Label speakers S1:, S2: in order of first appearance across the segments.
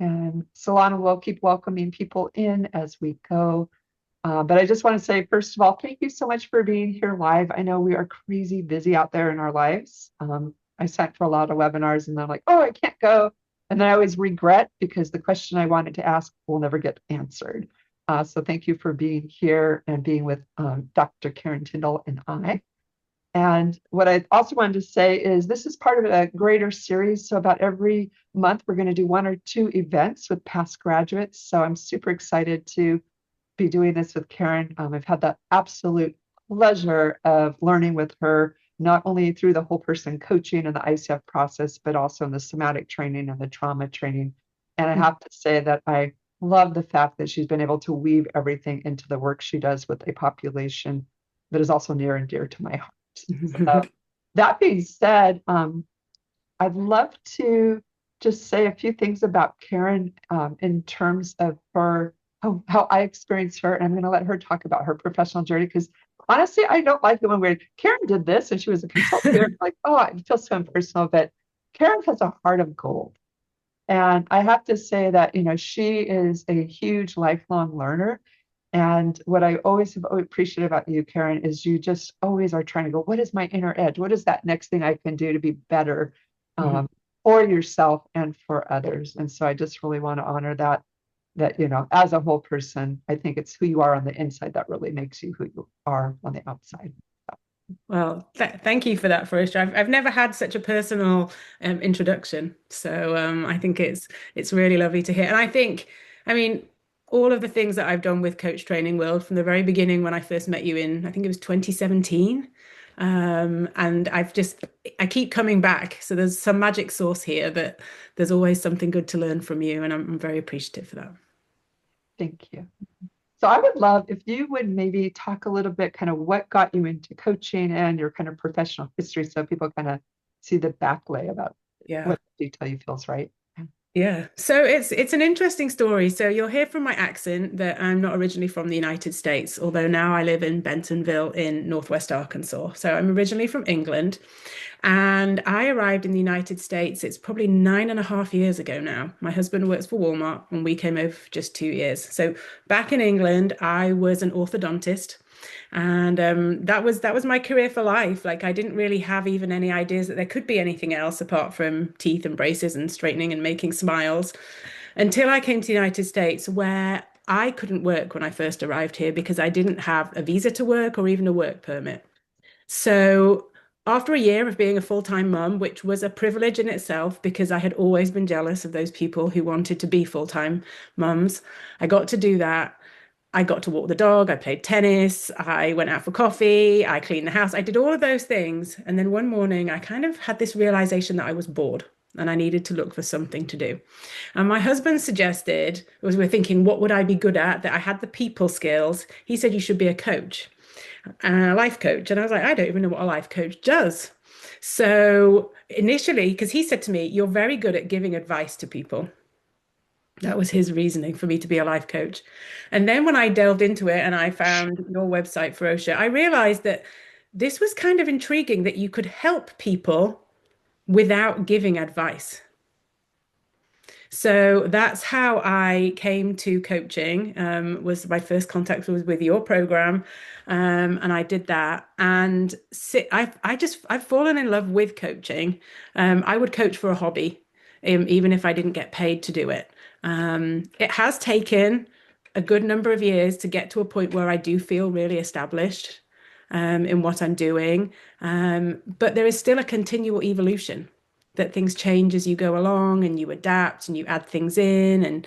S1: and Solana will keep welcoming people in as we go. But I just want to say, first of all, thank you so much for being here live. I know we are crazy busy out there in our lives. I sat for a lot of webinars and I'm like, oh, I can't go. And then I always regret because the question I wanted to ask will never get answered. So thank you for being here and being with Dr. Karen Tindall and I. And what I also wanted to say is this is part of a greater series. So about every month, we're going to do 1 or 2 events with past graduates. So I'm super excited to be doing this with Karen. I've had the absolute pleasure of learning with her, not only through the whole person coaching and the ICF process, but also in the somatic training and the trauma training. And I have to say that I love the fact that she's been able to weave everything into the work she does with a population that is also near and dear to my heart. So that being said, I'd love to just say a few things about Karen in terms of her, how I experienced her. And I'm going to let her talk about her professional journey because honestly, I don't like the one where Karen did this and she was a consultant here. Like, oh, I feel so impersonal, but Karen has a heart of gold. And I have to say that, she is a huge lifelong learner. And what I always have appreciated about you, Karen, is you just always are trying to go, what is my inner edge? What is that next thing I can do to be better for yourself and for others? And so I just really want to honor that, as a whole person, I think it's who you are on the inside that really makes you who you are on the outside.
S2: Well, thank you for that, Farisha. I've never had such a personal introduction, so I think it's really lovely to hear. And I mean, all of the things that I've done with Coach Training World from the very beginning when I first met you in, I think it was 2017, and I keep coming back. So there's some magic sauce here that there's always something good to learn from you, and I'm very appreciative for that.
S1: Thank you. So I would love if you would maybe talk a little bit kind of what got you into coaching and your kind of professional history so people kind of see the backlay about
S2: Yeah.
S1: what detail you feels right.
S2: Yeah, so it's an interesting story. So you'll hear from my accent that I'm not originally from the United States, although now I live in Bentonville in Northwest Arkansas. So I'm originally from England, and I arrived in the United States. It's probably 9.5 years ago now. My husband works for Walmart, and we came over for just 2 years. So back in England, I was an orthodontist. And that was my career for life. Like I didn't really have even any ideas that there could be anything else apart from teeth and braces and straightening and making smiles until I came to the United States, where I couldn't work when I first arrived here because I didn't have a visa to work or even a work permit. So after a year of being a full-time mum, which was a privilege in itself because I had always been jealous of those people who wanted to be full-time mums, I got to do that. I got to walk the dog, I played tennis, I went out for coffee, I cleaned the house, I did all of those things. And then one morning, I kind of had this realization that I was bored and I needed to look for something to do. And my husband suggested, as we were thinking, what would I be good at? That I had the people skills. He said, you should be a coach, a life coach. And I was like, I don't even know what a life coach does. So initially, because he said to me, you're very good at giving advice to people. That was his reasoning for me to be a life coach. And then when I delved into it and I found your website, Ferocious, I realized that this was kind of intriguing that you could help people without giving advice. So that's how I came to coaching. Was my first contact was with your program, and I did that. And I've fallen in love with coaching. I would coach for a hobby, even if I didn't get paid to do it. It has taken a good number of years to get to a point where I do feel really established in what I'm doing. But there is still a continual evolution that things change as you go along and you adapt and you add things in. And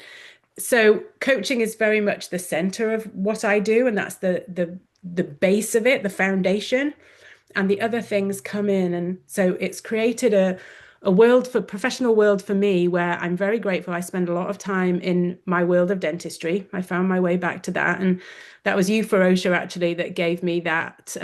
S2: so coaching is very much the center of what I do, and that's the base of it, the foundation. And the other things come in. And so it's created a world for professional world for me where I'm very grateful. I spend a lot of time in my world of dentistry. I found my way back to that. And that was you, Ferocia, actually, that gave me that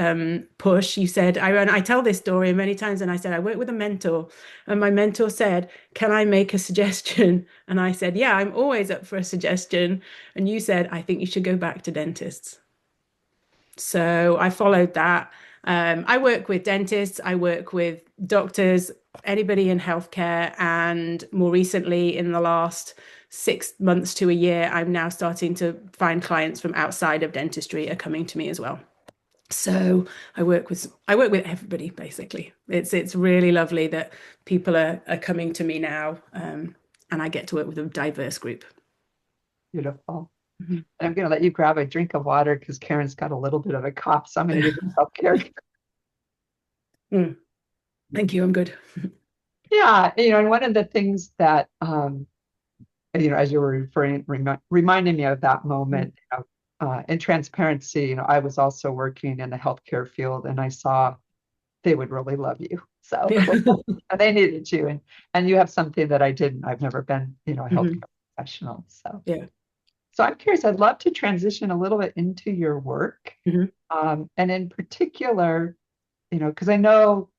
S2: push. You said, I tell this story many times, and I said, I work with a mentor, and my mentor said, can I make a suggestion? And I said, yeah, I'm always up for a suggestion. And you said, I think you should go back to dentists. So I followed that. I work with dentists, I work with doctors, anybody in healthcare, and more recently, in the last 6 months to a year, I'm now starting to find clients from outside of dentistry are coming to me as well. So I work with everybody basically. It's really lovely that people are coming to me now, and I get to work with a diverse group.
S1: Beautiful.
S2: Mhm.
S1: And I'm going to let you grab a drink of water because Karen's got a little bit of a cough. So I'm going to give you healthcare.
S2: Mm, thank you. I'm good.
S1: Yeah, and one of the things that as you were reminding me of that moment, in transparency, I was also working in the healthcare field, and I saw they would really love you. So
S2: Yeah.
S1: and they needed you, and you have something that I didn't. I've never been, a
S2: Mhm.
S1: healthcare professional. So
S2: Yeah.
S1: I'm curious. I'd love to transition a little bit into your work,
S2: Mhm.
S1: and in particular, because I know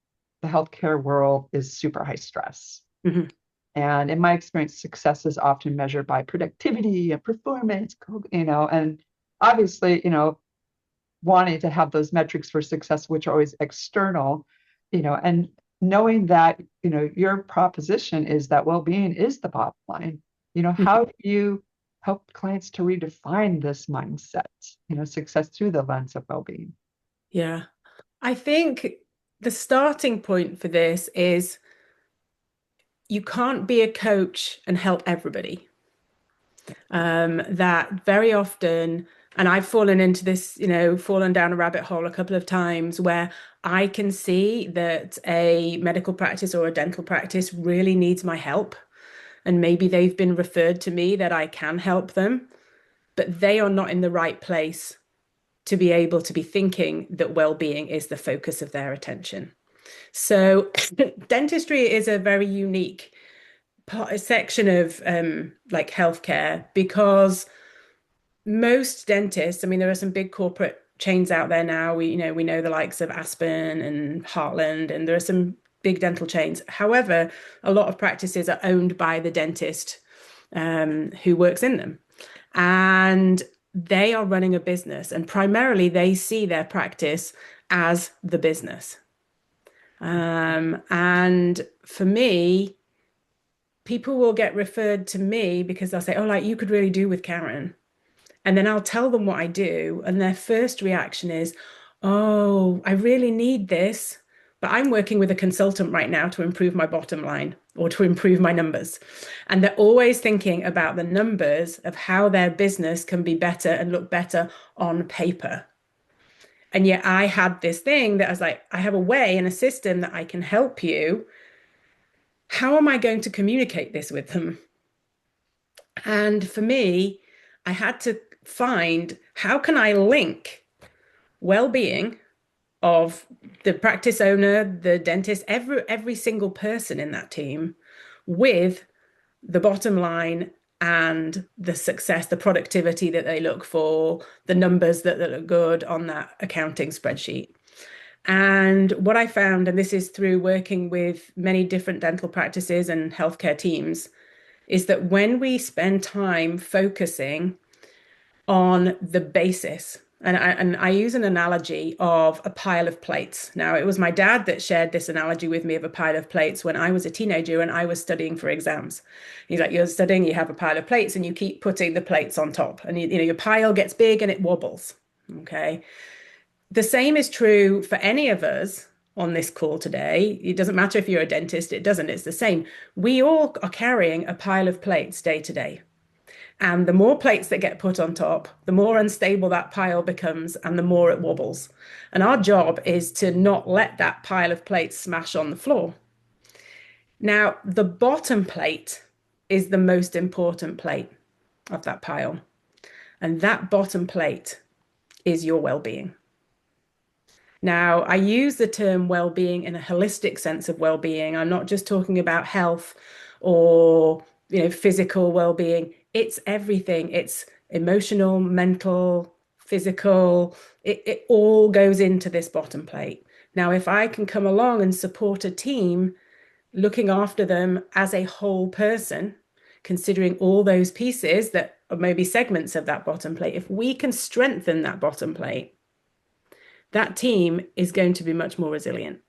S1: the healthcare world is super high stress.
S2: Mhm.
S1: And in my experience, success is often measured by productivity and performance, and obviously, wanting to have those metrics for success, which are always external, and knowing that, your proposition is that well-being is the bottom line. How do you help clients to redefine this mindset, success through the lens of well-being?
S2: Yeah. I think the starting point for this is you can't be a coach and help everybody. That very often, and I've fallen into this, fallen down a rabbit hole a couple of times where I can see that a medical practice or a dental practice really needs my help. And maybe they've been referred to me that I can help them, but they are not in the right place to be able to be thinking that well-being is the focus of their attention. So dentistry is a very unique section of like healthcare because most dentists, I mean, there are some big corporate chains out there now. We know the likes of Aspen and Heartland, and there are some big dental chains. However, a lot of practices are owned by the dentist who works in them. And they are running a business, and primarily they see their practice as the business. And for me, people will get referred to me because they'll say, "Oh, like you could really do with Karen." And then I'll tell them what I do. And their first reaction is, "Oh, I really need this, but I'm working with a consultant right now to improve my bottom line or to improve my numbers." And they're always thinking about the numbers of how their business can be better and look better on paper. And yet I had this thing that I was like, I have a way and a system that I can help you. How am I going to communicate this with them? And for me, I had to find how can I link well-being of the practice owner, the dentist, every single person in that team with the bottom line and the success, the productivity that they look for, the numbers that look good on that accounting spreadsheet. And what I found, and this is through working with many different dental practices and healthcare teams, is that when we spend time focusing on the basis, and I use an analogy of a pile of plates. Now, it was my dad that shared this analogy with me of a pile of plates when I was a teenager and I was studying for exams. He's like, you're studying, you have a pile of plates, and you keep putting the plates on top, and your pile gets big and it wobbles. Okay. The same is true for any of us on this call today. It doesn't matter if you're a dentist, it doesn't, it's the same. We all are carrying a pile of plates day to day. And the more plates that get put on top, the more unstable that pile becomes and the more it wobbles. And our job is to not let that pile of plates smash on the floor. Now, the bottom plate is the most important plate of that pile. And that bottom plate is your well-being. Now, I use the term well-being in a holistic sense of well-being. I'm not just talking about health or, physical well-being. It's everything. It's emotional, mental, physical. It all goes into this bottom plate. Now, if I can come along and support a team, looking after them as a whole person, considering all those pieces that are maybe segments of that bottom plate, if we can strengthen that bottom plate, that team is going to be much more resilient.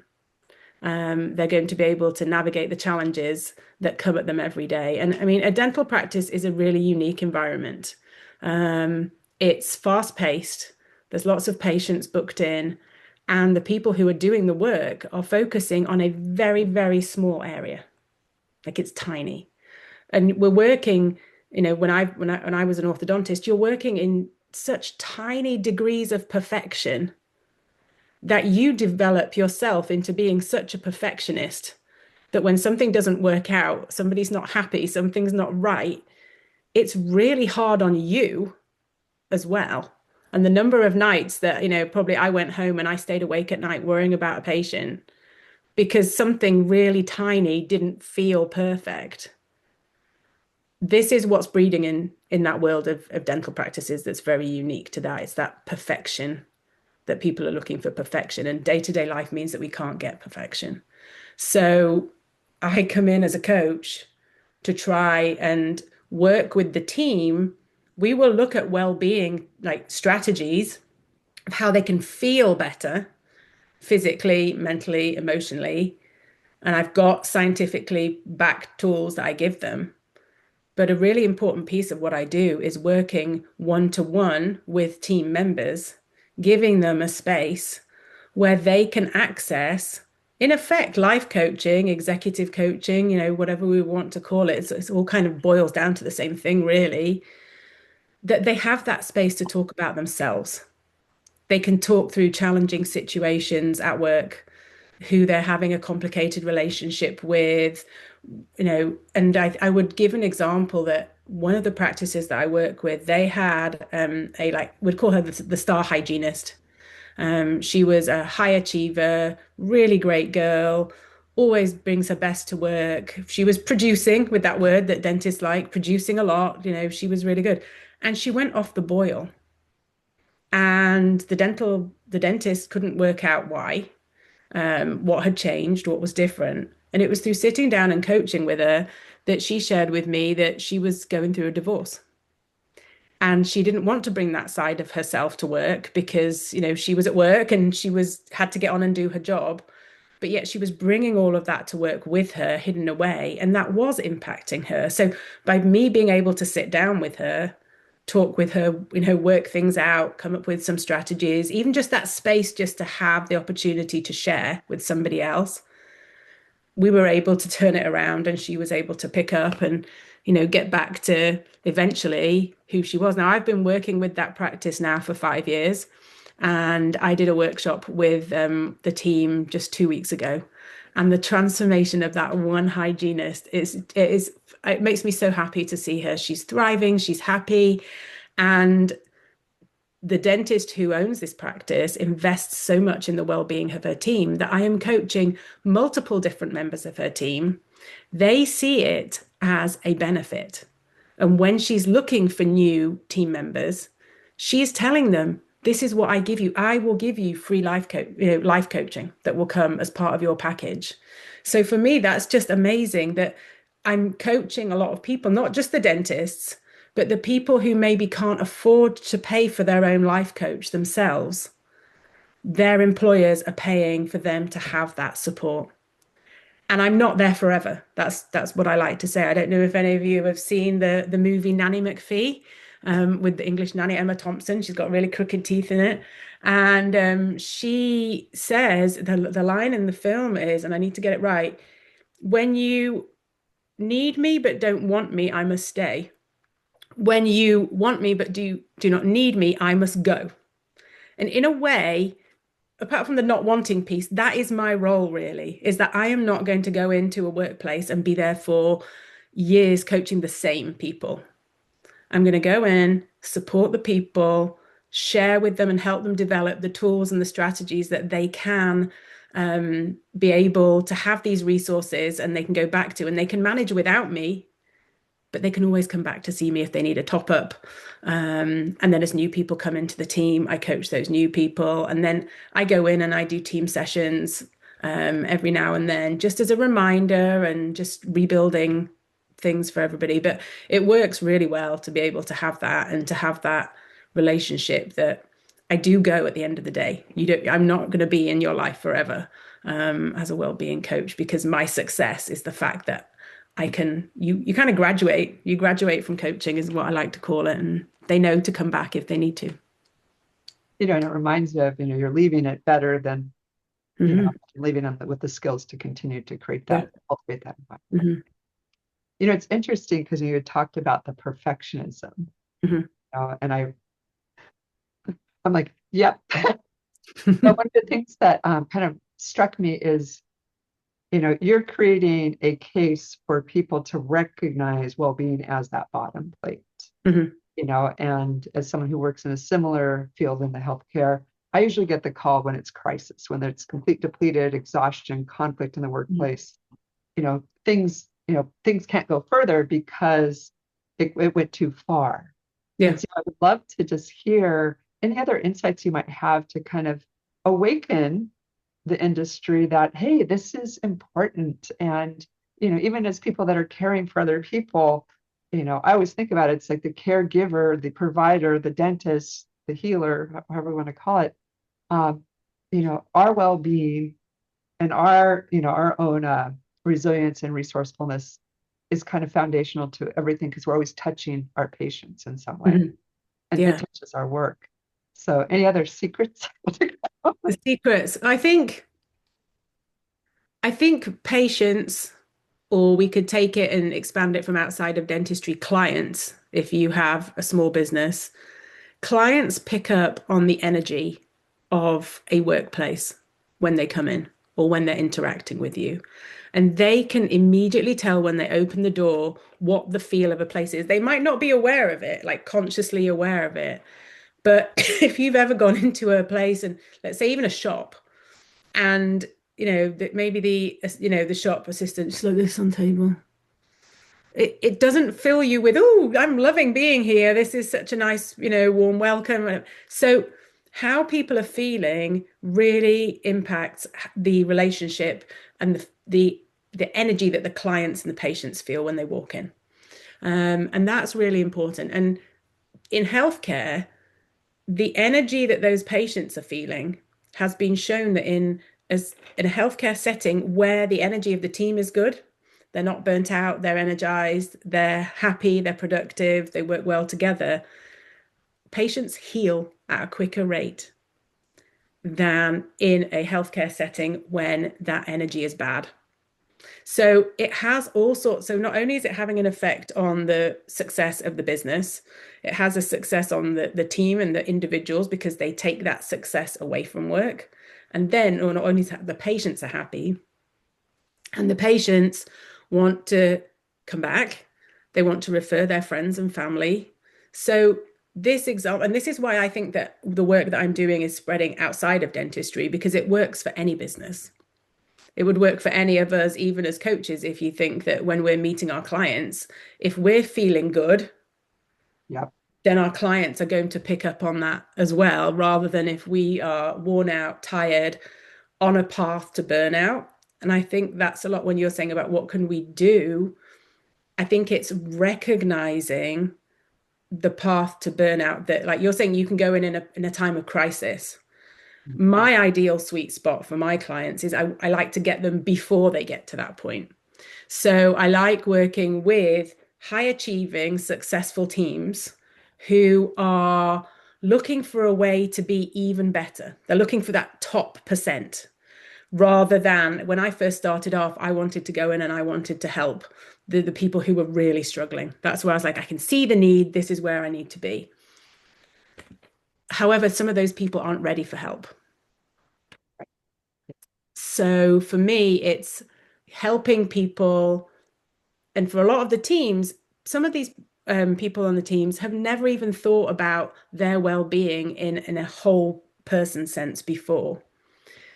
S2: They're going to be able to navigate the challenges that come at them every day. And I mean, a dental practice is a really unique environment. Um, it's fast paced. There's lots of patients booked in, and the people who are doing the work are focusing on a very, very small area. Like it's tiny. And we're working, when I was an orthodontist, you're working in such tiny degrees of perfection that you develop yourself into being such a perfectionist that when something doesn't work out, somebody's not happy, something's not right, it's really hard on you as well. And the number of nights that, probably I went home and I stayed awake at night worrying about a patient because something really tiny didn't feel perfect. This is what's breeding in that world of dental practices that's very unique to that. It's that perfection that people are looking for perfection. And day-to-day life means that we can't get perfection. So I come in as a coach to try and work with the team. We will look at well-being like strategies of how they can feel better physically, mentally, emotionally. And I've got scientifically backed tools that I give them. But a really important piece of what I do is working one-to-one with team members, giving them a space where they can access, in effect, life coaching, executive coaching, whatever we want to call it. It's all kind of boils down to the same thing, really, that they have that space to talk about themselves. They can talk through challenging situations at work, who they're having a complicated relationship with, and I would give an example that one of the practices that I work with, they had we'd call her the star hygienist. She was a high achiever, really great girl, always brings her best to work. She was producing, with that word that dentists like, producing a lot. She was really good. And she went off the boil. And the dentist couldn't work out why, what had changed, what was different. And it was through sitting down and coaching with her that she shared with me that she was going through a divorce. And she didn't want to bring that side of herself to work because, she was at work and had to get on and do her job. But yet she was bringing all of that to work with her, hidden away, and that was impacting her. So by me being able to sit down with her, talk with her, work things out, come up with some strategies, even just that space just to have the opportunity to share with somebody else, we were able to turn it around and she was able to pick up and, get back to eventually who she was. Now, I've been working with that practice now for 5 years, and I did a workshop with the team just 2 weeks ago. And the transformation of that one hygienist it makes me so happy to see her. She's thriving, she's happy. And the dentist who owns this practice invests so much in the well-being of her team that I am coaching multiple different members of her team. They see it as a benefit. And when she's looking for new team members, she's telling them, this is what I give you. I will give you free life coaching that will come as part of your package. So for me, that's just amazing that I'm coaching a lot of people, not just the dentists, but the people who maybe can't afford to pay for their own life coach themselves. Their employers are paying for them to have that support. And I'm not there forever. That's what I like to say. I don't know if any of you have seen the movie Nanny McPhee, with the English nanny Emma Thompson. She's got really crooked teeth in it. And she says, the line in the film is, and I need to get it right, when you need me but don't want me, I must stay. When you want me but do not need me, I must go. And in a way, apart from the not wanting piece, that is my role really, is that I am not going to go into a workplace and be there for years coaching the same people. I'm going to go in, support the people, share with them and help them develop the tools and the strategies that they can be able to have these resources and they can go back to, and they can manage without me, but they can always come back to see me if they need a top up. And then as new people come into the team, I coach those new people. And then I go in and I do team sessions every now and then, just as a reminder and just rebuilding things for everybody. But it works really well to be able to have that and to have that relationship that I do go at the end of the day. I'm not going to be in your life forever. as a well-being coach, because my success is the fact that I can, you kind of you graduate from coaching is what I like to call it, and they know to come back if they need to.
S1: And it reminds you of, you're leaving it better than,
S2: Hmm.
S1: leaving them with the skills to continue to create
S2: Yeah.
S1: that, cultivate that environment.
S2: Hmm.
S1: It's interesting because you had talked about the perfectionism,
S2: Hmm.
S1: and I'm like, yep. But one of the things that kind of struck me is, you're creating a case for people to recognize well-being as that bottom plate.
S2: Hmm.
S1: And as someone who works in a similar field in the healthcare, I usually get the call when it's crisis, when it's complete depleted, exhaustion, conflict in the workplace. Things can't go further because it went too far.
S2: Yeah.
S1: And so I would love to just hear any other insights you might have to kind of awaken the industry that, hey, this is important. And, even as people that are caring for other people, I always think about it, it's like the caregiver, the provider, the dentist, the healer, however we want to call it, um, our well-being and our own resilience and resourcefulness is kind of foundational to everything because we're always touching our patients in some way,
S2: Hmm.
S1: and it
S2: Yeah.
S1: touches our work. So, any other secrets?
S2: The secrets, I think patients, or we could take it and expand it from outside of dentistry, clients, if you have a small business, clients pick up on the energy of a workplace when they come in or when they're interacting with you. And they can immediately tell when they open the door what the feel of a place is. They might not be aware of it, like consciously aware of it. But if you've ever gone into a place and let's say even a shop, and that maybe the shop assistant just like this on table, it doesn't fill you with, oh, I'm loving being here, this is such a nice warm welcome. So how people are feeling really impacts the relationship and the energy that the clients and the patients feel when they walk in, and that's really important. And in healthcare, the energy that those patients are feeling has been shown that in a healthcare setting where the energy of the team is good, they're not burnt out, they're energized, they're happy, they're productive, they work well together, patients heal at a quicker rate than in a healthcare setting when that energy is bad. So it has all sorts. So not only is it having an effect on the success of the business, it has a success on the team and the individuals because they take that success away from work. And then, or not only the patients are happy, and the patients want to come back, they want to refer their friends and family. So this example, and this is why I think that the work that I'm doing is spreading outside of dentistry because it works for any business. It would work for any of us, even as coaches, if you think that when we're meeting our clients, if we're feeling good,
S1: Yep.
S2: then our clients are going to pick up on that as well, rather than if we are worn out, tired, on a path to burnout. And I think that's a lot when you're saying about what can we do. I think it's recognizing the path to burnout, that like you're saying you can go in a time of crisis. My ideal sweet spot for my clients is I like to get them before they get to that point. So I like working with high achieving, successful teams who are looking for a way to be even better. They're looking for that top percent rather than when I first started off, I wanted to go in and I wanted to help the people who were really struggling. That's where I was like, I can see the need. This is where I need to be. However, some of those people aren't ready for help. So for me, it's helping people. And for a lot of the teams, some of these people on the teams have never even thought about their well-being in a whole person sense before.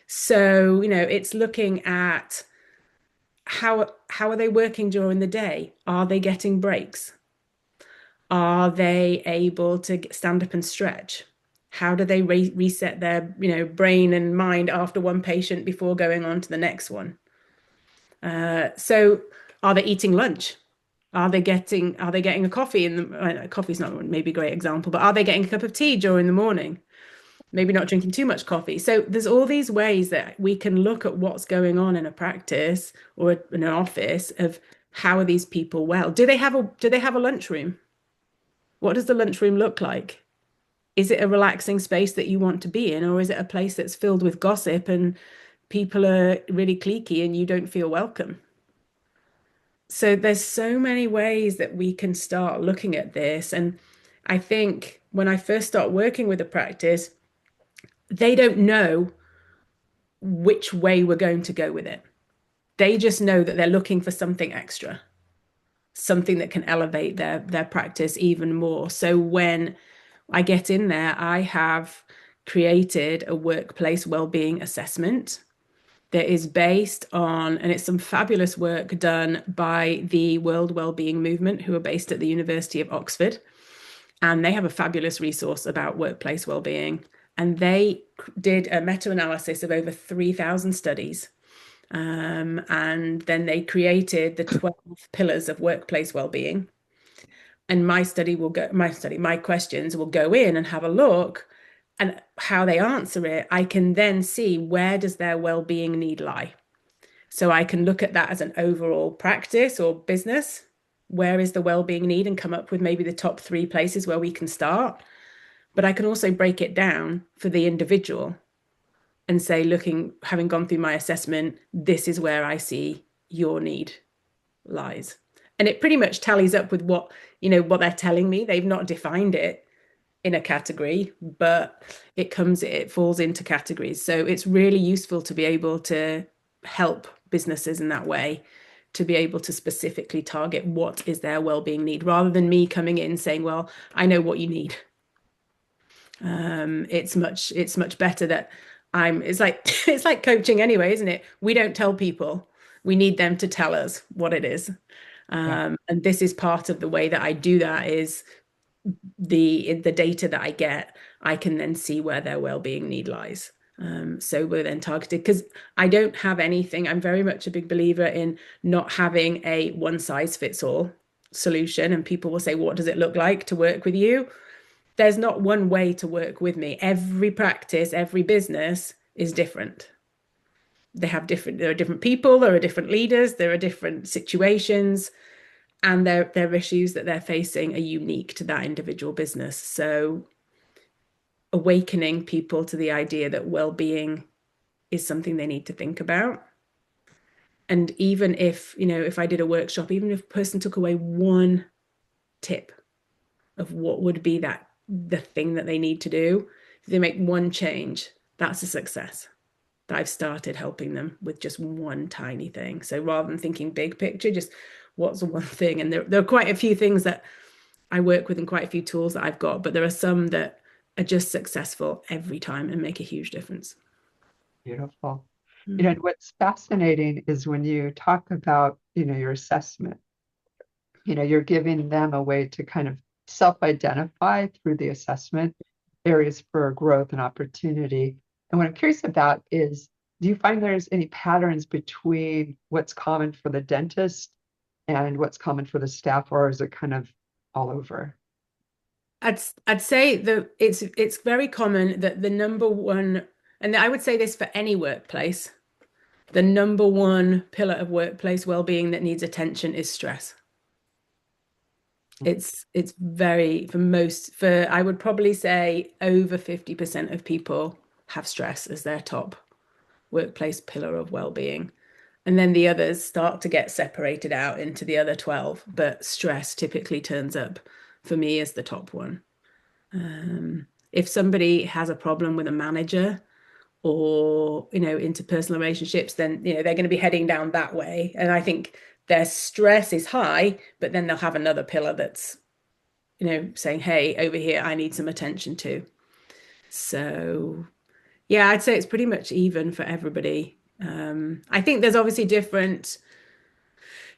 S2: So, it's looking at how are they working during the day? Are they getting breaks? Are they able to stand up and stretch? How do they reset their, brain and mind after one patient before going on to the next one? So are they eating lunch? Are they getting a coffee in the coffee's not maybe a great example, but are they getting a cup of tea during the morning? maybe not drinking too much coffee. So there's all these ways that we can look at what's going on in a practice or in an office of how are these people well? Do they have a lunchroom? What does the lunchroom look like? Is it a relaxing space that you want to be in, or is it a place that's filled with gossip and people are really cliquey and you don't feel welcome? So there's so many ways that we can start looking at this. And I think when I first start working with a practice, they don't know which way we're going to go with it. They just know that they're looking for something extra, something that can elevate their practice even more. So when I get in there, I have created a workplace well-being assessment that is based on, and it's some fabulous work done by the World Wellbeing Movement, who are based at the University of Oxford. And they have a fabulous resource about workplace well-being. And they did a meta-analysis of over 3,000 studies. And then they created the 12 pillars of workplace well-being. And my questions will go in and have a look, and how they answer it, I can then see where does their well-being need lie. So I can look at that as an overall practice or business. Where is the well-being need, and come up with maybe the top 3 places where we can start. But I can also break it down for the individual and say, having gone through my assessment, this is where I see your need lies. And it pretty much tallies up with what they're telling me. They've not defined it in a category, but it falls into categories. So it's really useful to be able to help businesses in that way, to be able to specifically target what is their well-being need, rather than me coming in saying, well, I know what you need. It's much better that it's like it's like coaching anyway, isn't it? We don't tell people, we need them to tell us what it is.
S1: Yeah.
S2: And this is part of the way that I do that is the data that I get, I can then see where their well-being need lies. So we're then targeted, because I don't have anything. I'm very much a big believer in not having a one size fits all solution. And people will say, what does it look like to work with you? There's not one way to work with me. Every practice, every business is different. There are different people, there are different leaders, there are different situations, and their issues that they're facing are unique to that individual business. So awakening people to the idea that well-being is something they need to think about. And even if I did a workshop, even if a person took away one tip of what would be the thing that they need to do, if they make one change, that's a success. That I've started helping them with just one tiny thing. So rather than thinking big picture, just what's the one thing? And there are quite a few things that I work with and quite a few tools that I've got, but there are some that are just successful every time and make a huge difference.
S1: Beautiful.
S2: Mm.
S1: And what's fascinating is when you talk about, your assessment, you're giving them a way to kind of self-identify through the assessment areas for growth and opportunity. And what I'm curious about is, do you find there's any patterns between what's common for the dentist and what's common for the staff, or is it kind of all over?
S2: I'd say that it's very common that the number one, and I would say this for any workplace, the number one pillar of workplace well-being that needs attention is stress. It's very, for I would probably say over 50% of people have stress as their top workplace pillar of well-being. And then the others start to get separated out into the other 12, but stress typically turns up for me as the top one. If somebody has a problem with a manager or, interpersonal relationships, then, they're going to be heading down that way. And I think their stress is high, but then they'll have another pillar that's, saying, hey, over here, I need some attention too. So yeah, I'd say it's pretty much even for everybody. I think there's obviously different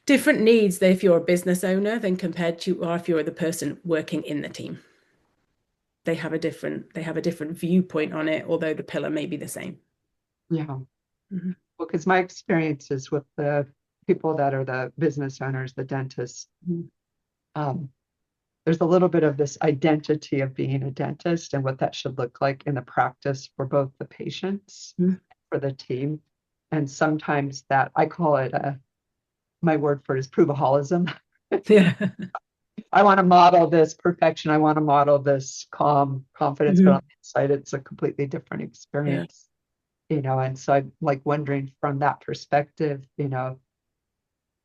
S2: needs that if you're a business owner than compared to, or if you're the person working in the team. They have a different viewpoint on it, although the pillar may be the same.
S1: Yeah.
S2: Mhm.
S1: Well, because my experiences with the people that are the business owners, the dentists,
S2: Mhm.
S1: um, there's a little bit of this identity of being a dentist and what that should look like in the practice for both the patients,
S2: Mm.
S1: for the team. And sometimes that I call it my word for it is provaholism.
S2: Yeah.
S1: I want to model this perfection. I want to model this calm confidence, but on
S2: Mhm.
S1: the inside, it's a completely different
S2: Yeah.
S1: experience, And so I'm like wondering from that perspective,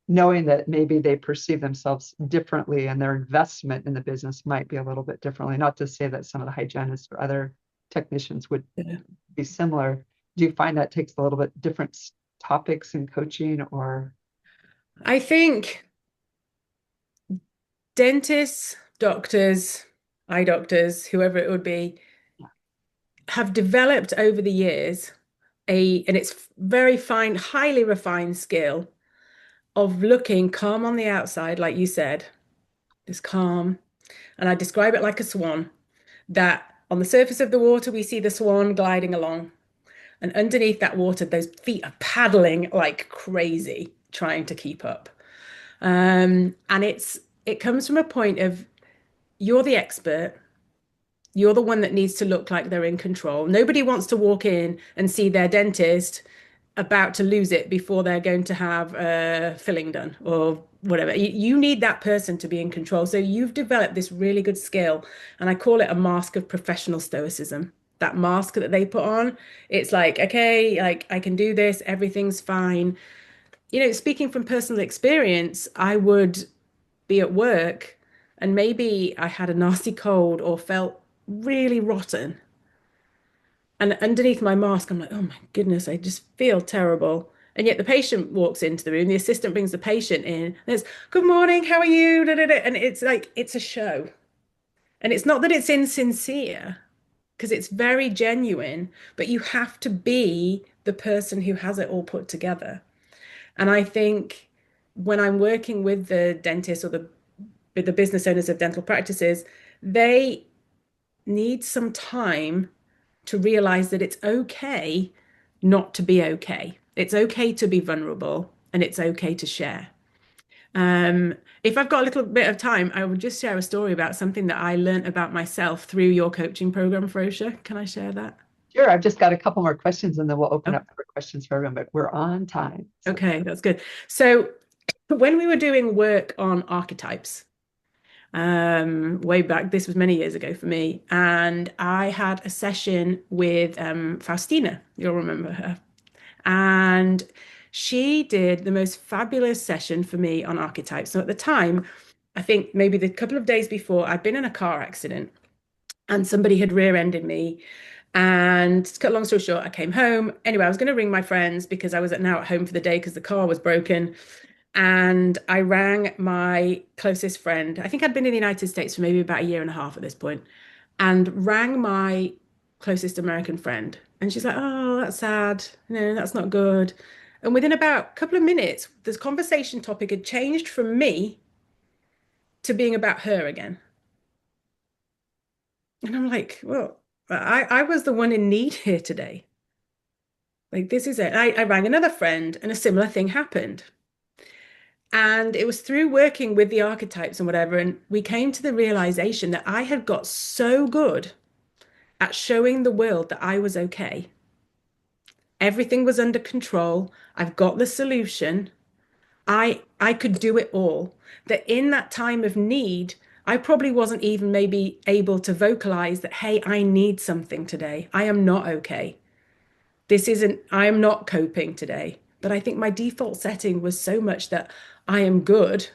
S1: knowing that maybe they perceive themselves differently and their investment in the business might be a little bit differently. Not to say that some of the hygienists or other technicians would
S2: Yeah.
S1: be similar. Do you find that takes a little bit different topics in coaching or?
S2: I think dentists, doctors, eye doctors, whoever it would be, have developed over the years and it's very fine, highly refined skill of looking calm on the outside, like you said, just calm. And I describe it like a swan, that on the surface of the water, we see the swan gliding along. And underneath that water, those feet are paddling like crazy, trying to keep up. And it comes from a point of you're the expert. You're the one that needs to look like they're in control. Nobody wants to walk in and see their dentist about to lose it before they're going to have a filling done or whatever. You need that person to be in control. So you've developed this really good skill, and I call it a mask of professional stoicism. That mask that they put on, it's like, okay, like I can do this, everything's fine. Speaking from personal experience, I would be at work and maybe I had a nasty cold or felt really rotten. And underneath my mask, I'm like, oh my goodness, I just feel terrible. And yet the patient walks into the room, the assistant brings the patient in, and it's, good morning, how are you? Da, da, da. And it's like, it's a show. And it's not that it's insincere, because it's very genuine, but you have to be the person who has it all put together. And I think when I'm working with the dentists or with the business owners of dental practices, they need some time to realize that it's okay not to be okay. It's okay to be vulnerable and it's okay to share. If I've got a little bit of time, I would just share a story about something that I learned about myself through your coaching program, Frosha. Can I share that?
S1: Sure, I've just got a couple more questions and then we'll open
S2: Oh,
S1: up for questions for everyone, but we're on time. So
S2: okay, that's good. So when we were doing work on archetypes, way back, this was many years ago for me, and I had a session with Faustina, you'll remember her. And she did the most fabulous session for me on archetypes. So at the time, I think maybe the couple of days before, I'd been in a car accident and somebody had rear-ended me. And to cut a long story short, I came home. Anyway, I was going to ring my friends because I was now at home for the day because the car was broken. And I rang my closest friend. I think I'd been in the United States for maybe about a year and a half at this point, and rang my closest American friend. And she's like, "Oh, that's sad. No, that's not good." And within about a couple of minutes, this conversation topic had changed from me to being about her again. And I'm like, well, I was the one in need here today. Like, this is it. I rang another friend and a similar thing happened. And it was through working with the archetypes and whatever. And we came to the realization that I had got so good at showing the world that I was okay. Everything was under control. I've got the solution. I could do it all. That in that time of need, I probably wasn't even maybe able to vocalize that, hey, I need something today. I am not okay. I am not coping today. But I think my default setting was so much that I am good.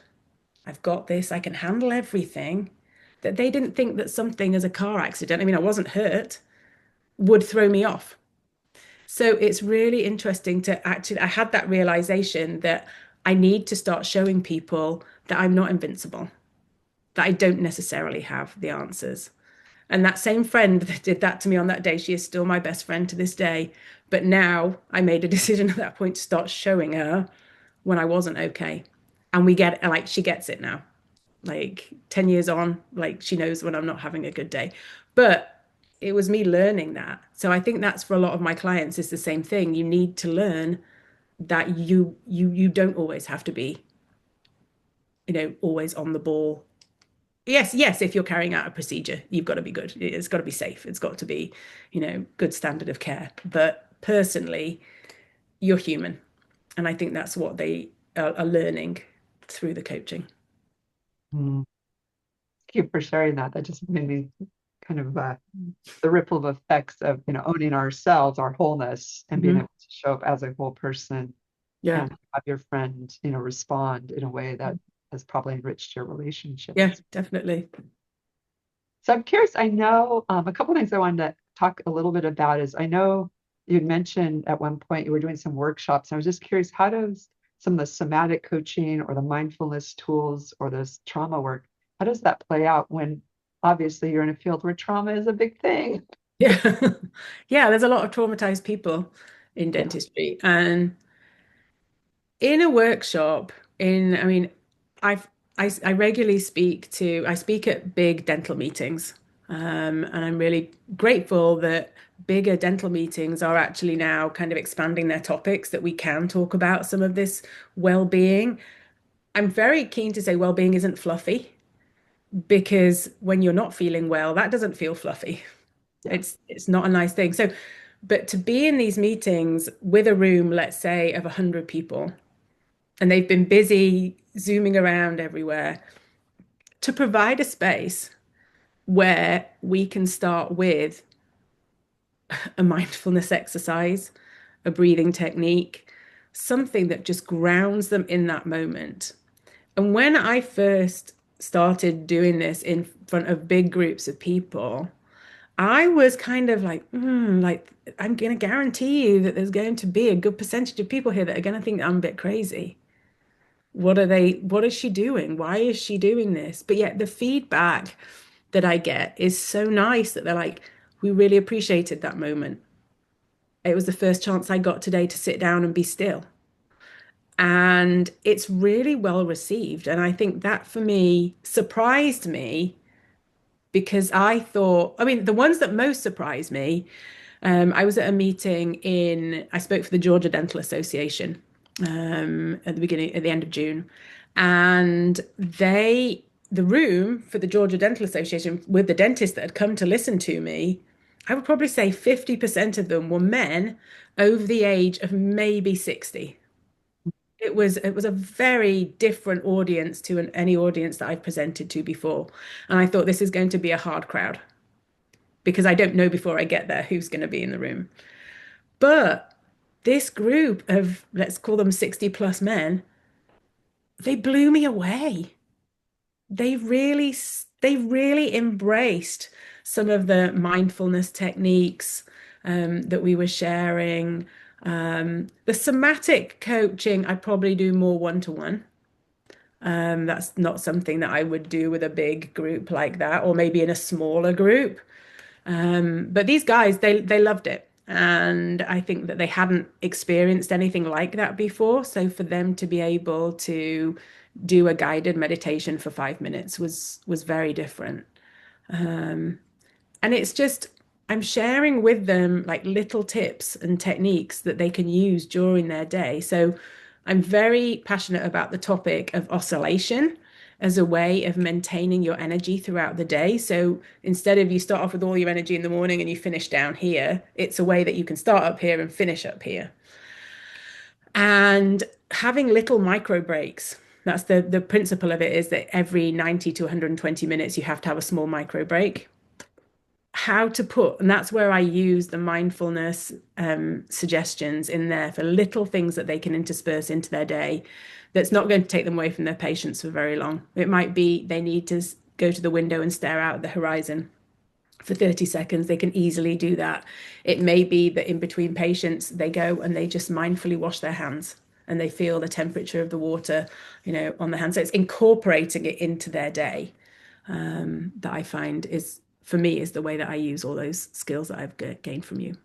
S2: I've got this. I can handle everything. That they didn't think that something as a car accident, I mean, I wasn't hurt, would throw me off. So it's really interesting to actually, I had that realization that I need to start showing people that I'm not invincible, that I don't necessarily have the answers. And that same friend that did that to me on that day, she is still my best friend to this day. But now I made a decision at that point to start showing her when I wasn't okay. And we get, like, she gets it now. Like 10 years on, like she knows when I'm not having a good day. But it was me learning that. So I think that's for a lot of my clients is the same thing. You need to learn that you don't always have to be, always on the ball, Yes, if you're carrying out a procedure, you've got to be good. It's got to be safe. It's got to be, good standard of care. But personally, you're human. And I think that's what they are learning through the coaching.
S1: Mm. Thank you for sharing that. That just made me kind of the ripple of effects of, owning ourselves, our wholeness, and being
S2: Hmm.
S1: able to show up as a whole person
S2: Yeah.
S1: and have your friend, respond in a way that has probably enriched your
S2: Yeah,
S1: relationships.
S2: definitely.
S1: So I'm curious, I know a couple things I wanted to talk a little bit about is I know you'd mentioned at one point you were doing some workshops. And I was just curious, how does some of the somatic coaching or the mindfulness tools or this trauma work, how does that play out when obviously you're in a field where trauma is a big thing?
S2: Yeah. Yeah, there's a lot of traumatized people in
S1: Yeah.
S2: dentistry. And in a workshop, I mean, I've I regularly I speak at big dental meetings. And I'm really grateful that bigger dental meetings are actually now kind of expanding their topics that we can talk about some of this well-being. I'm very keen to say well-being isn't fluffy because when you're not feeling well, that doesn't feel fluffy.
S1: Yeah.
S2: It's not a nice thing. So, but to be in these meetings with a room, let's say, of 100 people, and they've been busy zooming around everywhere, to provide a space where we can start with a mindfulness exercise, a breathing technique, something that just grounds them in that moment. And when I first started doing this in front of big groups of people, I was kind of like, like I'm going to guarantee you that there's going to be a good percentage of people here that are going to think that I'm a bit crazy. What is she doing? Why is she doing this? But yet the feedback that I get is so nice that they're like, we really appreciated that moment. It was the first chance I got today to sit down and be still. And it's really well received. And I think that for me surprised me because I mean, the ones that most surprised me, I was at a meeting I spoke for the Georgia Dental Association at the end of June. And the room for the Georgia Dental Association with the dentists that had come to listen to me, I would probably say 50% of them were men over the age of maybe 60. It was a very different audience to any audience that I've presented to before. And I thought this is going to be a hard crowd because I don't know before I get there who's going to be in the room. But this group of, let's call them 60 plus men, they blew me away. They really embraced some of the mindfulness techniques that we were sharing. The somatic coaching, I probably do more one-to-one. That's not something that I would do with a big group like that, or maybe in a smaller group. But these guys, they loved it. And I think that they hadn't experienced anything like that before. So for them to be able to do a guided meditation for 5 minutes was very different. And it's just, I'm sharing with them like little tips and techniques that they can use during their day. So I'm very passionate about the topic of oscillation as a way of maintaining your energy throughout the day. So instead of you start off with all your energy in the morning and you finish down here, it's a way that you can start up here and finish up here. And having little micro breaks. That's the principle of it is that every 90 to 120 minutes you have to have a small micro break. How to put, and that's where I use the mindfulness suggestions in there for little things that they can intersperse into their day that's not going to take them away from their patients for very long. It might be they need to go to the window and stare out at the horizon for 30 seconds. They can easily do that. It may be that in between patients, they go and they just mindfully wash their hands and they feel the temperature of the water, on the hands. So it's incorporating it into their day that I find is, for me, is the way that I use all those skills that I've gained from you.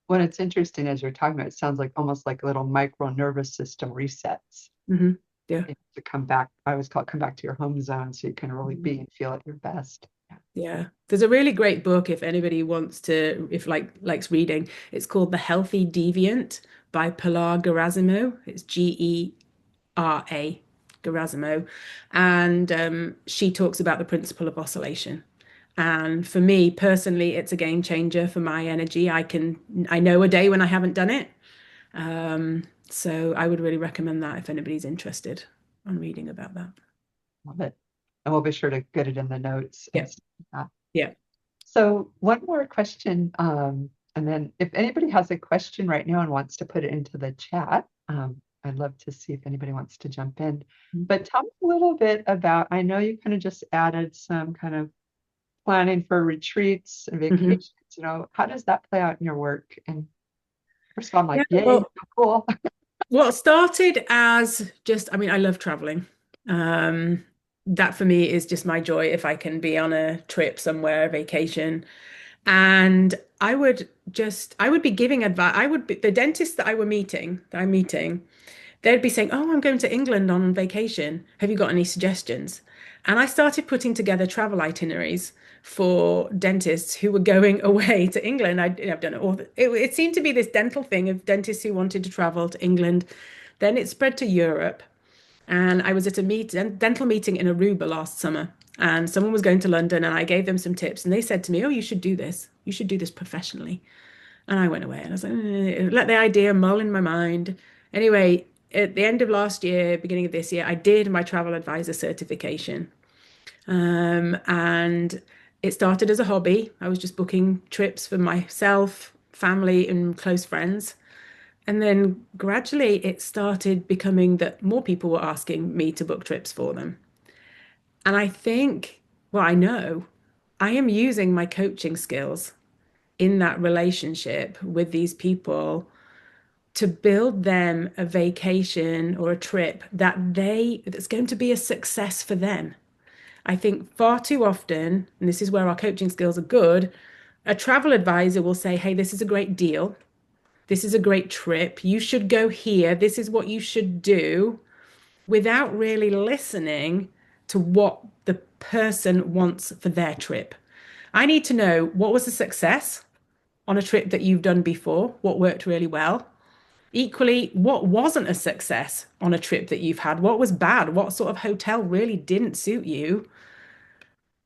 S1: When it's interesting as you're talking about, it sounds like almost like little micro nervous system resets
S2: Hmm. Yeah.
S1: to come back. I always call it come back to your home zone so you can really be and feel at your best. Yeah.
S2: Yeah. There's a really great book if anybody wants to, if likes reading. It's called The Healthy Deviant by Pilar Garasimo. It's Gera. Gerasimo, and she talks about the principle of oscillation. And for me personally, it's a game changer for my energy. I know a day when I haven't done it. So I would really recommend that if anybody's interested on reading about that.
S1: Love it. And we'll be sure to get it in the notes and
S2: Yeah,
S1: stuff like that.
S2: yeah.
S1: So one more question, and then if anybody has a question right now and wants to put it into the chat, I'd love to see if anybody wants to jump in. But tell me a little bit about, I know you kind of just added some kind of planning for retreats and
S2: Mhm.
S1: vacations, how does that play out in your work? And first of all, I'm
S2: Yeah,
S1: like, yay,
S2: well,
S1: so cool.
S2: what started as just, I mean, I love traveling. Um, that for me is just my joy if I can be on a trip somewhere, a vacation. And I would be giving advice. The dentist that I'm meeting, they'd be saying, "Oh, I'm going to England on vacation. Have you got any suggestions?" And I started putting together travel itineraries for dentists who were going away to England. I've done it all. It seemed to be this dental thing of dentists who wanted to travel to England. Then it spread to Europe. And I was at a dental meeting in Aruba last summer, and someone was going to London, and I gave them some tips, and they said to me, "Oh, you should do this. You should do this professionally." And I went away, and I was like, let the idea mull in my mind. Anyway, at the end of last year, beginning of this year, I did my travel advisor certification, and it started as a hobby. I was just booking trips for myself, family, and close friends. And then gradually it started becoming that more people were asking me to book trips for them. And I think, well, I know I am using my coaching skills in that relationship with these people to build them a vacation or a trip that's going to be a success for them. I think far too often, and this is where our coaching skills are good, a travel advisor will say, "Hey, this is a great deal. This is a great trip. You should go here. This is what you should do," without really listening to what the person wants for their trip. I need to know what was a success on a trip that you've done before, what worked really well. Equally, what wasn't a success on a trip that you've had? What was bad? What sort of hotel really didn't suit you?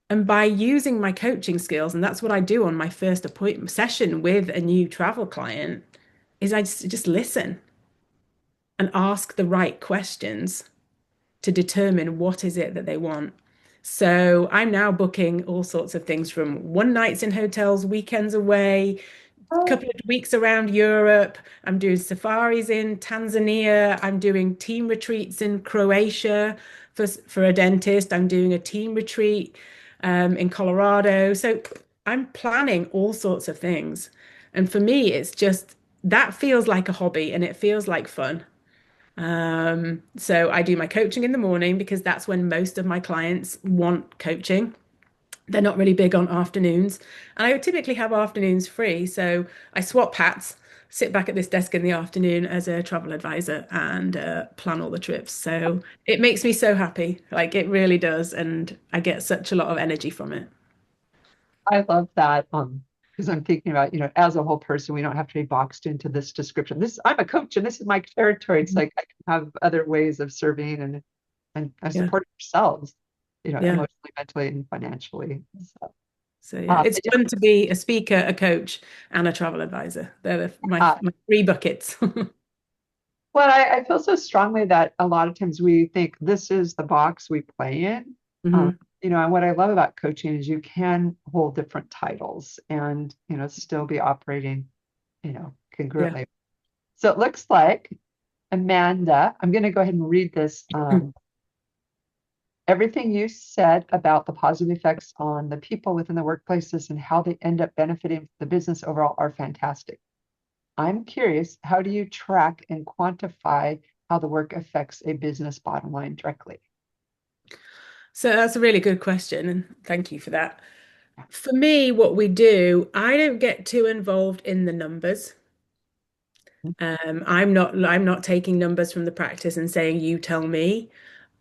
S2: And by using my coaching skills, and that's what I do on my first appointment session with a new travel client, is I just listen and ask the right questions to determine what is it that they want. So I'm now booking all sorts of things from one nights in hotels, weekends away, couple of weeks around Europe. I'm doing safaris in Tanzania. I'm doing team retreats in Croatia for a dentist. I'm doing a team retreat in Colorado. So I'm planning all sorts of things. And for me, it's just that feels like a hobby and it feels like fun. So I do my coaching in the morning because that's when most of my clients want coaching. They're not really big on afternoons. And I would typically have afternoons free. So I swap hats, sit back at this desk in the afternoon as a travel advisor and plan all the trips. So it makes me so happy. Like it really does. And I get such a lot of energy from it.
S1: I love that. Because I'm thinking about, as a whole person, we don't have to be boxed into this description. I'm a coach and this is my territory. It's
S2: Mhm.
S1: like I can have other ways of serving and
S2: Yeah.
S1: support ourselves,
S2: Yeah.
S1: emotionally, mentally, and financially. So,
S2: So yeah, it's
S1: but
S2: fun to be a speaker, a coach, and a travel advisor. They're
S1: uh,
S2: my three buckets.
S1: well, I feel so strongly that a lot of times we think this is the box we play in. Um,
S2: Mhm.
S1: and what I love about coaching is you can hold different titles and, still be operating,
S2: Yeah.
S1: congruently. So it looks like Amanda, I'm going to go ahead and read this. Everything you said about the positive effects on the people within the workplaces and how they end up benefiting the business overall are fantastic. I'm curious, how do you track and quantify how the work affects a business bottom line directly?
S2: So that's a really good question, and thank you for that. For me, what we do, I don't get too involved in the numbers. I'm not taking numbers from the practice and saying, you tell me.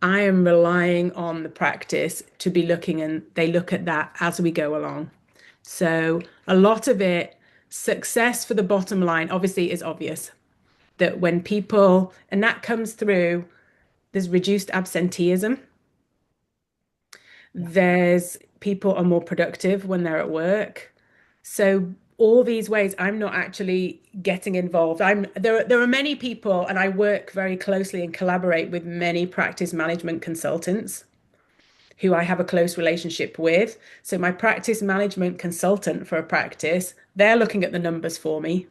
S2: I am relying on the practice to be looking and they look at that as we go along. So a lot of it, success for the bottom line, obviously is obvious that when people, and that comes through. There's reduced absenteeism.
S1: Yeah.
S2: There's people are more productive when they're at work. So all these ways, I'm not actually getting involved. There are many people, and I work very closely and collaborate with many practice management consultants who I have a close relationship with. So my practice management consultant for a practice, they're looking at the numbers for me.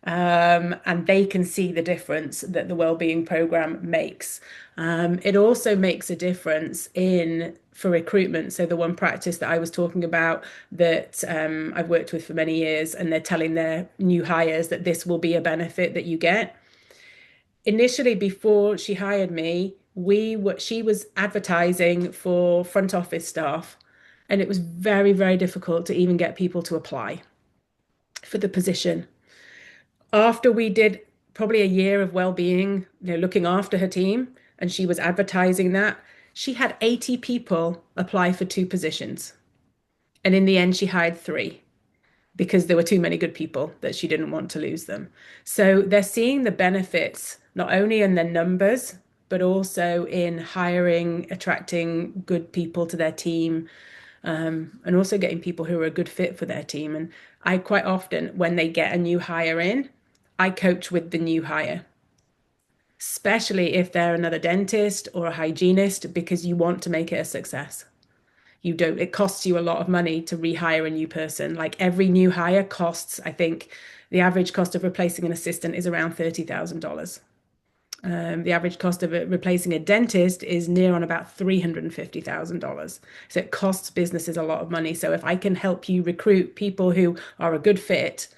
S2: And they can see the difference that the wellbeing program makes. It also makes a difference in for recruitment. So the one practice that I was talking about that I've worked with for many years, and they're telling their new hires that this will be a benefit that you get. Initially, before she hired me, she was advertising for front office staff, and it was very, very difficult to even get people to apply for the position. After we did probably a year of well-being, looking after her team, and she was advertising that, she had 80 people apply for 2 positions. And in the end, she hired 3 because there were too many good people that she didn't want to lose them. So they're seeing the benefits not only in their numbers, but also in hiring, attracting good people to their team, and also getting people who are a good fit for their team. And I quite often, when they get a new hire in, I coach with the new hire, especially if they're another dentist or a hygienist, because you want to make it a success. You don't, it costs you a lot of money to rehire a new person. Like every new hire costs, I think the average cost of replacing an assistant is around $30,000. The average cost of replacing a dentist is near on about $350,000. So it costs businesses a lot of money. So if I can help you recruit people who are a good fit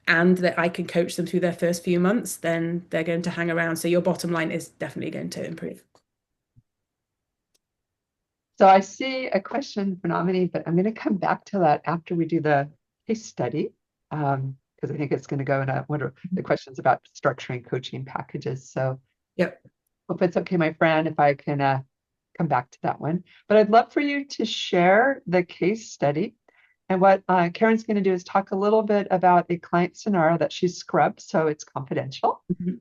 S2: and that I can coach them through their first few months, then they're going to hang around. So your bottom line is definitely going to improve.
S1: So I see a question for Nominee, but I'm going to come back to that after we do the case study, because I think it's going to go in one of the questions about structuring coaching packages. So
S2: Yep.
S1: hope it's okay, my friend, if I can come back to that one. But I'd love for you to share the case study. And what Karen's going to do is talk a little bit about a client scenario that she's scrubbed, so it's confidential.
S2: Mhm.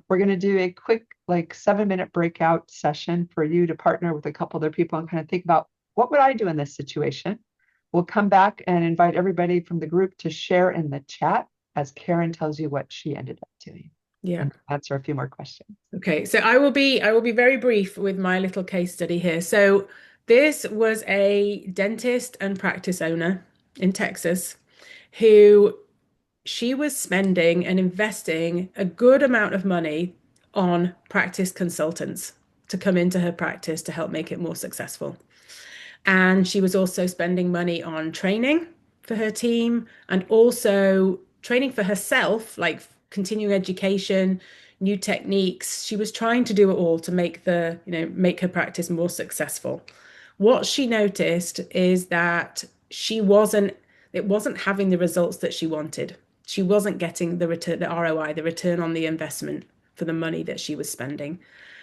S1: We're going to do a quick, like 7-minute breakout session for you to partner with a couple other people and kind of think about what would I do in this situation. We'll come back and invite everybody from the group to share in the chat as Karen tells you what she ended up doing.
S2: Yeah.
S1: And answer a few more questions.
S2: Okay, so I will be very brief with my little case study here. So this was a dentist and practice owner in Texas who she was spending and investing a good amount of money on practice consultants to come into her practice to help make it more successful. And she was also spending money on training for her team and also training for herself, like continuing education, new techniques. She was trying to do it all to make her practice more successful. What she noticed is that it wasn't having the results that she wanted. She wasn't getting the return, the ROI, the return on the investment for the money that she was spending.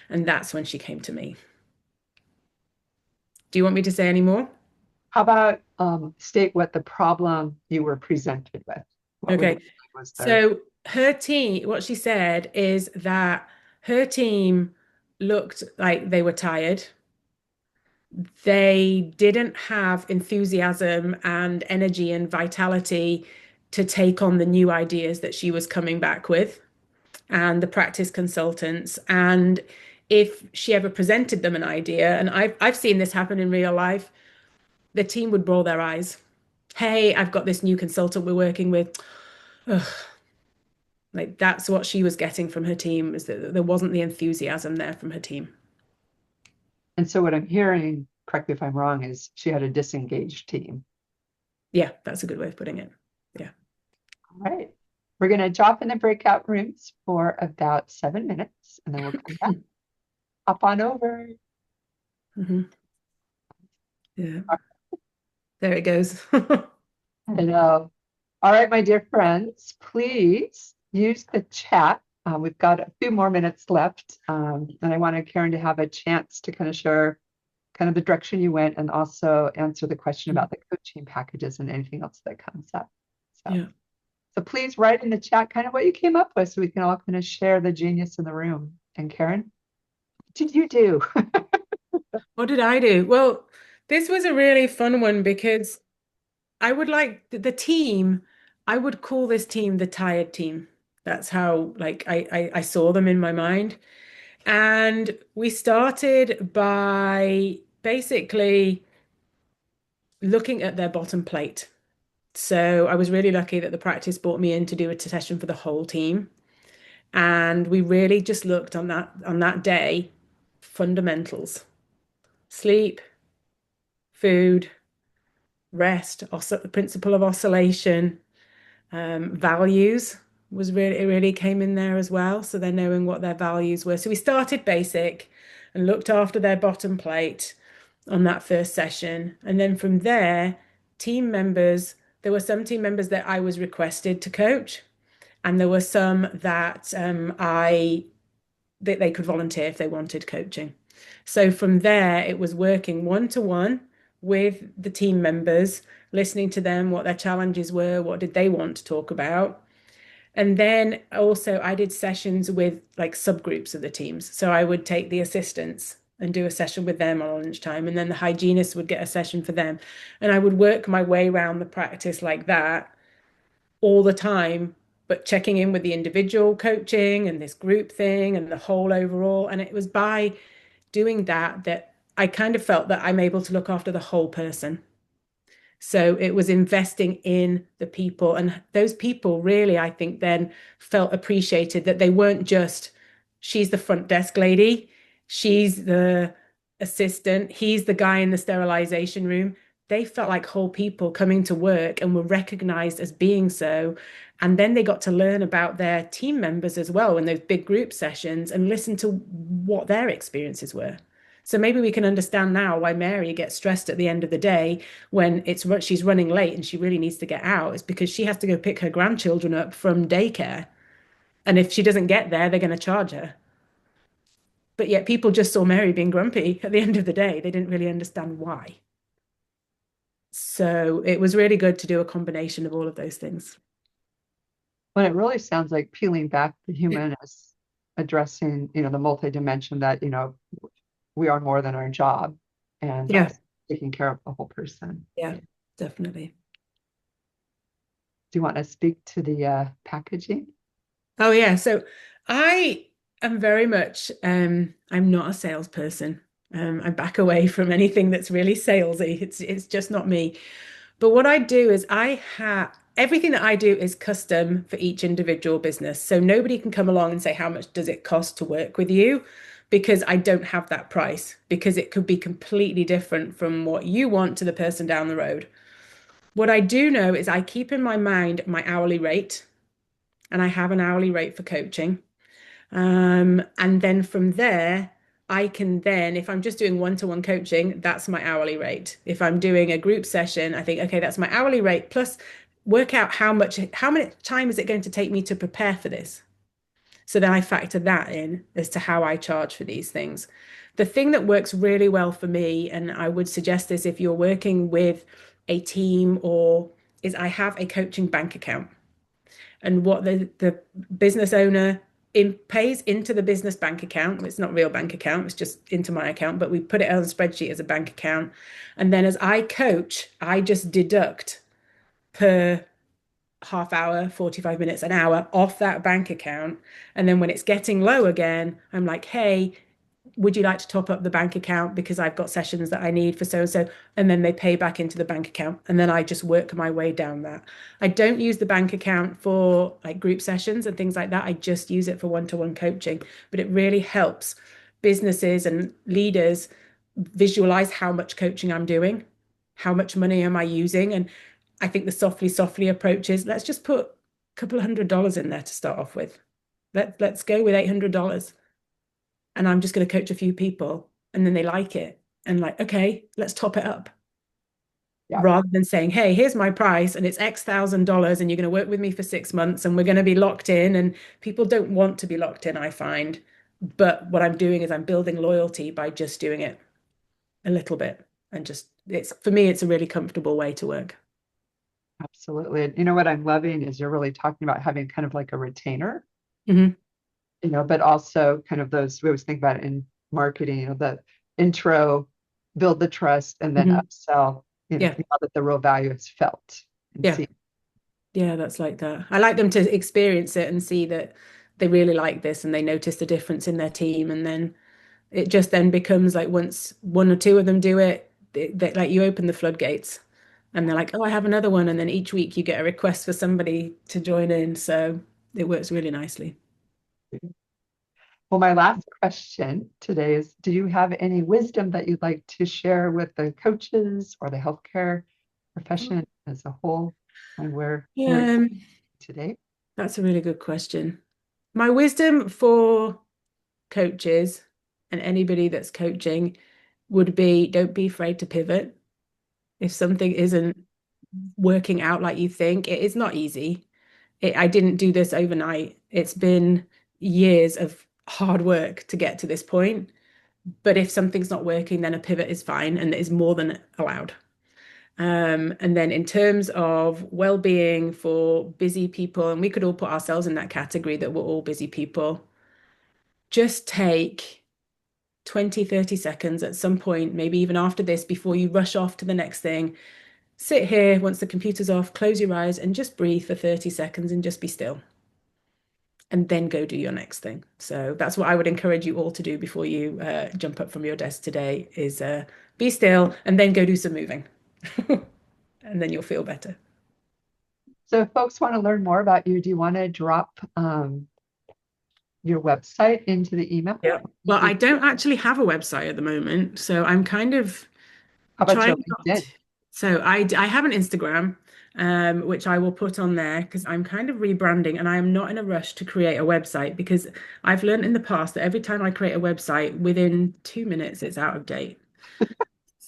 S2: And that's when she came to me. Do you want me to say any more?
S1: How about state what the problem you were presented with? What would
S2: Okay.
S1: was there?
S2: So her team, what she said is that her team looked like they were tired. They didn't have enthusiasm and energy and vitality to take on the new ideas that she was coming back with and the practice consultants. And if she ever presented them an idea, and I've seen this happen in real life, the team would roll their eyes. Hey, I've got this new consultant we're working with. Ugh. Like that's what she was getting from her team is that there wasn't the enthusiasm there from her team.
S1: And so what I'm hearing, correct me if I'm wrong, is she had a disengaged team.
S2: Yeah, that's a good way of putting it. Yeah.
S1: All right. We're going to drop in the breakout rooms for about 7 minutes, and then we'll come back. Hop on over.
S2: Mhm. Yeah. There it goes.
S1: I know. All right, my dear friends, please use the chat. We've got a few more minutes left, and I wanted Karen to have a chance to kind of share kind of the direction you went and also answer the question about the coaching packages and anything else that comes up. So,
S2: Yeah.
S1: so please write in the chat kind of what you came up with so we can all kind of share the genius in the room. And Karen? did you do?
S2: What did I do? Well, this was a really fun one because I would like the team, I would call this team the tired team. That's how like I saw them in my mind. And we started by basically looking at their bottom plate. So I was really lucky that the practice brought me in to do a session for the whole team. And we really just looked on that day, fundamentals, sleep, food, rest, the principle of oscillation, values was really it really came in there as well. So they're knowing what their values were. So we started basic and looked after their bottom plate on that first session. And then from there, team members, there were some team members that I was requested to coach, and there were some that I that they could volunteer if they wanted coaching. So from there, it was working one to one with the team members, listening to them, what their challenges were, what did they want to talk about. And then also, I did sessions with like subgroups of the teams. So I would take the assistants and do a session with them on lunchtime, and then the hygienists would get a session for them. And I would work my way around the practice like that all the time, but checking in with the individual coaching and this group thing and the whole overall. And it was by doing that that I kind of felt that I'm able to look after the whole person. So it was investing in the people. And those people really, I think, then felt appreciated that they weren't just, she's the front desk lady, she's the assistant, he's the guy in the sterilization room. They felt like whole people coming to work and were recognized as being so. And then they got to learn about their team members as well in those big group sessions and listen to what their experiences were. So maybe we can understand now why Mary gets stressed at the end of the day when she's running late and she really needs to get out. It's because she has to go pick her grandchildren up from daycare. And if she doesn't get there, they're going to charge her. But yet people just saw Mary being grumpy at the end of the day. They didn't really understand why. So it was really good to do a combination of all of those things.
S1: Well, it really sounds like peeling back the human as addressing, the multidimension that, we are more than our job and
S2: Yeah,
S1: also taking care of the whole person.
S2: yeah, definitely.
S1: Do you want to speak to the packaging?
S2: Oh yeah. So I am very much I'm not a salesperson. I back away from anything that's really salesy. It's just not me. But what I do is I have everything that I do is custom for each individual business. So nobody can come along and say, how much does it cost to work with you? Because I don't have that price, because it could be completely different from what you want to the person down the road. What I do know is I keep in my mind my hourly rate, and I have an hourly rate for coaching. And then from there, I can then, if I'm just doing one-to-one coaching, that's my hourly rate. If I'm doing a group session, I think, okay, that's my hourly rate plus work out how much time is it going to take me to prepare for this? So then I factor that in as to how I charge for these things. The thing that works really well for me, and I would suggest this if you're working with a team or is I have a coaching bank account. And what the business owner pays into the business bank account. It's not real bank account, it's just into my account, but we put it on a spreadsheet as a bank account. And then as I coach, I just deduct per half hour, 45 minutes, an hour off that bank account. And then when it's getting low again, I'm like, hey, would you like to top up the bank account because I've got sessions that I need for so and so? And then they pay back into the bank account. And then I just work my way down that. I don't use the bank account for like group sessions and things like that. I just use it for one-to-one coaching. But it really helps businesses and leaders visualize how much coaching I'm doing, how much money am I using. And I think the softly approach is let's just put a couple of $100 in there to start off with. Let's go with $800, and I'm just going to coach a few people, and then they like it and like, okay, let's top it up.
S1: Yeah,
S2: Rather than saying, hey, here's my price and it's X thousand dollars and you're going to work with me for 6 months and we're going to be locked in. And people don't want to be locked in, I find. But what I'm doing is I'm building loyalty by just doing it a little bit. And just it's for me, it's a really comfortable way to work.
S1: absolutely. And what I'm loving is you're really talking about having kind of like a retainer,
S2: Hmm.
S1: but also kind of those, we always think about it in marketing, the intro, build the trust, and then
S2: Mhm.
S1: upsell,
S2: Yeah,
S1: now that the real value is felt and
S2: yeah,
S1: seen.
S2: yeah, that's like that. I like them to experience it and see that they really like this and they notice the difference in their team. And then it just then becomes like once one or two of them do it, like you open the floodgates and they're like, oh, I have another one. And then each week you get a request for somebody to join in. So it works really nicely.
S1: Well, my last question today is, do you have any wisdom that you'd like to share with the coaches or the healthcare profession as a whole and where you're
S2: Um,
S1: today?
S2: that's a really good question. My wisdom for coaches and anybody that's coaching would be don't be afraid to pivot. If something isn't working out like you think, it is not easy. I didn't do this overnight. It's been years of hard work to get to this point. But if something's not working, then a pivot is fine and is more than allowed. And then in terms of well-being for busy people, and we could all put ourselves in that category that we're all busy people, just take 20, 30 seconds at some point, maybe even after this, before you rush off to the next thing. Sit here once the computer's off, close your eyes and just breathe for 30 seconds and just be still. And then go do your next thing. So that's what I would encourage you all to do before you jump up from your desk today is be still and then go do some moving. And then you'll feel better.
S1: So if folks want to learn more about you, do you want to drop your website into the email?
S2: Yeah. Well, I don't actually have a website at the moment, so I'm kind of
S1: How about
S2: trying
S1: your
S2: not
S1: LinkedIn?
S2: to. So I have an Instagram, which I will put on there because I'm kind of rebranding and I am not in a rush to create a website because I've learned in the past that every time I create a website, within 2 minutes, it's out of date.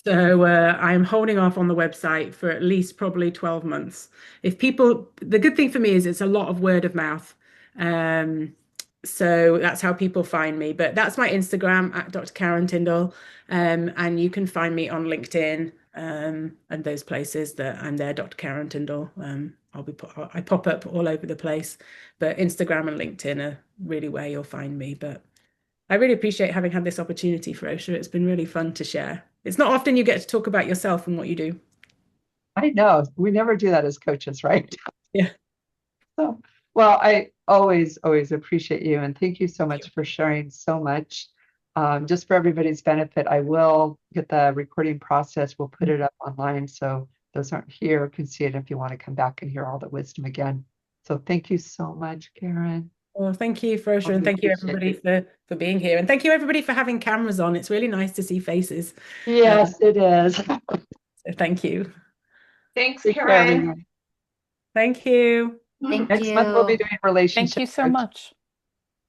S2: So I'm holding off on the website for at least probably 12 months. If people, the good thing for me is it's a lot of word of mouth. Um, so that's how people find me. But that's my Instagram at Dr. Karen Tindall. And you can find me on LinkedIn and those places that I'm there, Dr. Karen Tindall. I pop up all over the place, but Instagram and LinkedIn are really where you'll find me. But I really appreciate having had this opportunity, Ferosha. It's been really fun to share. It's not often you get to talk about yourself and what you do.
S1: I know we never do that as coaches, right?
S2: Yeah.
S1: So, well, I always, always appreciate you and thank you so much for sharing so much. Just for everybody's benefit, I will get the recording process. We'll put it up online so those aren't here can see it if you want to come back and hear all the wisdom again. So thank you so much, Karen.
S2: Well, thank you, Ferosha, and
S1: Really
S2: thank you
S1: appreciate
S2: everybody
S1: you.
S2: for being here. And thank you everybody for having cameras on. It's really nice to see faces. Uh,
S1: Yes, it is.
S2: so thank you.
S3: Thanks,
S1: Take care,
S3: Karen.
S1: everyone.
S2: Thank you.
S3: Thank
S1: Next month we'll be
S3: you.
S1: doing
S3: Thank
S1: relationship
S3: you so
S1: coach.
S3: much.